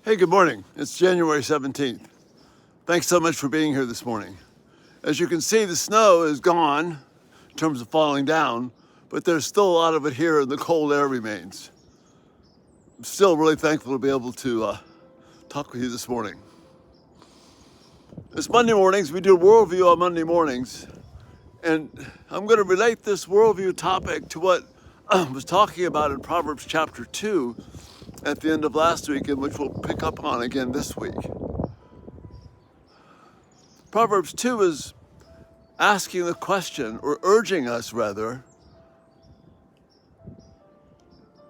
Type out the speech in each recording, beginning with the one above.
Hey, good morning. It's January 17th. Thanks so much for being here this morning. As you can see, the snow is gone in terms of falling down, but there's still a lot of it here and the cold air remains. I'm still really thankful to be able to talk with you this morning. It's Monday mornings. We do Worldview on Monday mornings, and I'm going to relate this worldview topic to what I was talking about in Proverbs chapter 2 at the end of last week, and which we'll pick up on again this week. Proverbs 2 is asking the question, or urging us rather,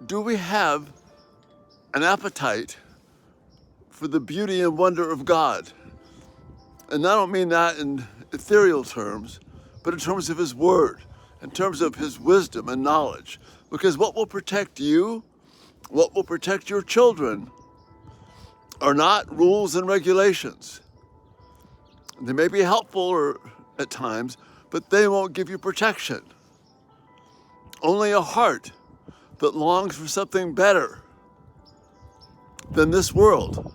do we have an appetite for the beauty and wonder of God? And I don't mean that in ethereal terms, but in terms of His Word, in terms of His wisdom and knowledge. Because what will protect you, what will protect your children, are not rules and regulations. They may be helpful at times, but they won't give you protection. Only a heart that longs for something better than this world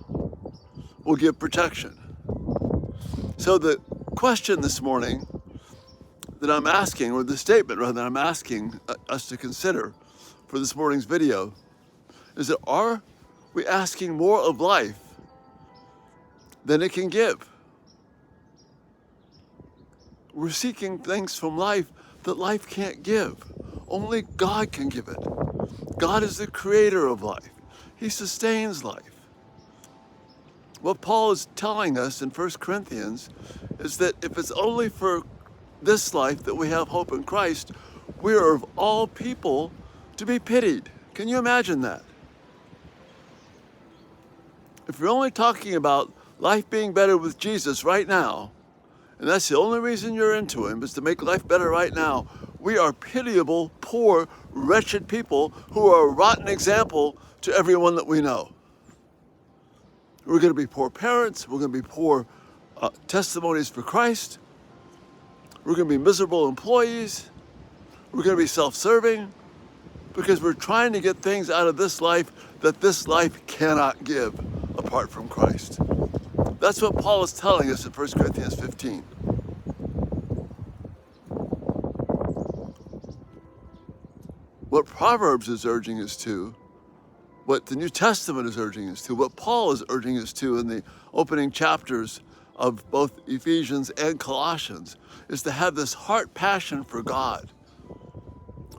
will give protection. So the question this morning that I'm asking, or the statement rather, I'm asking us to consider for this morning's video, is that are we asking more of life than it can give? We're seeking things from life that life can't give. Only God can give it. God is the creator of life. He sustains life. What Paul is telling us in 1 Corinthians is that if it's only for this life that we have hope in Christ, we are of all people to be pitied. Can you imagine that? If you're only talking about life being better with Jesus right now, and that's the only reason you're into Him, is to make life better right now, we are pitiable, poor, wretched people who are a rotten example to everyone that we know. We're going to be poor parents. We're going to be poor testimonies for Christ. We're going to be miserable employees. We're going to be self-serving because we're trying to get things out of this life that this life cannot give apart from Christ. That's what Paul is telling us in 1 Corinthians 15. What Proverbs is urging us to, what the New Testament is urging us to, what Paul is urging us to in the opening chapters of both Ephesians and Colossians, is to have this heart passion for God.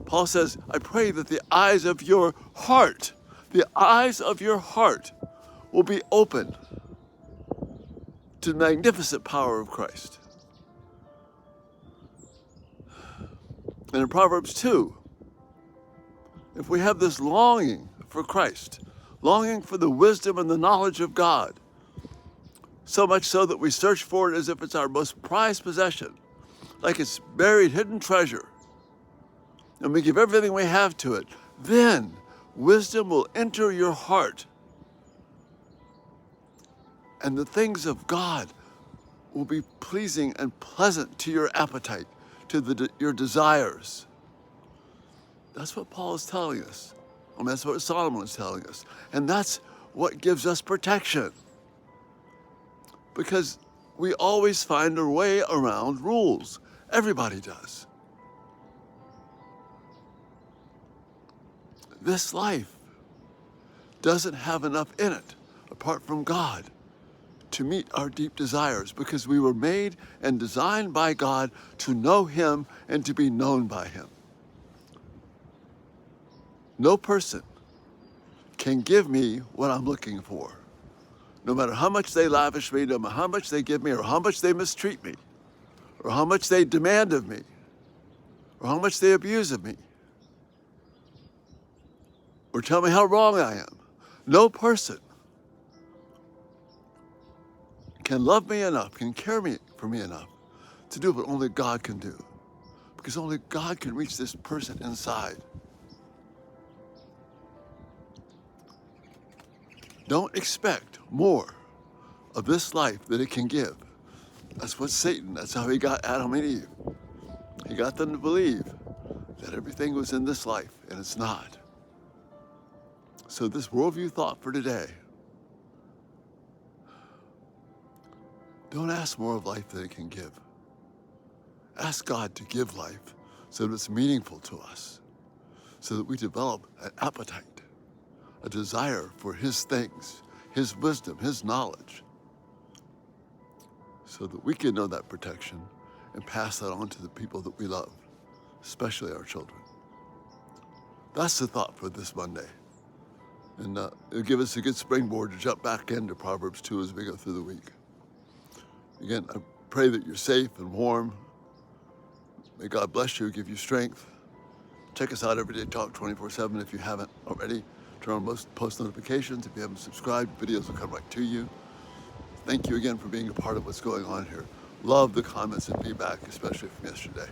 Paul says, I pray that the eyes of your heart will be open to the magnificent power of Christ. And in Proverbs 2, if we have this longing for Christ, longing for the wisdom and the knowledge of God, so much so that we search for it as if it's our most prized possession, like it's buried hidden treasure, and we give everything we have to it, then wisdom will enter your heart, and the things of God will be pleasing and pleasant to your appetite, to your desires. That's what Paul is telling us. And that's what Solomon is telling us. And that's what gives us protection. Because we always find a way around rules. Everybody does. This life doesn't have enough in it, apart from God, to meet our deep desires, because we were made and designed by God to know Him and to be known by Him. No person can give me what I'm looking for, no matter how much they lavish me, no matter how much they give me, or how much they mistreat me, or how much they demand of me, or how much they abuse of me, or tell me how wrong I am. No person can love me enough, can care for me enough to do what only God can do, because only God can reach this person inside. Don't expect more of this life than it can give. That's what Satan, that's how he got Adam and Eve. He got them to believe that everything was in this life, and it's not. So this worldview thought for today Don't ask more of life than it can give. Ask God to give life so that it's meaningful to us, so that we develop an appetite, a desire for His things, His wisdom, His knowledge, so that we can know that protection and pass that on to the people that we love, especially our children. That's the thought for this Monday. And it'll give us a good springboard to jump back into Proverbs 2 as we go through the week. Again, I pray that you're safe and warm. May God bless you, give you strength. Check us out Everyday Talk 24/7 if you haven't already. Turn on post notifications. If you haven't subscribed, videos will come right to you. Thank you again for being a part of what's going on here. Love the comments and feedback, especially from yesterday.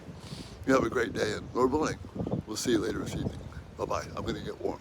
You have a great day, and Lord willing, we'll see you later this evening. Bye-bye. I'm going to get warm.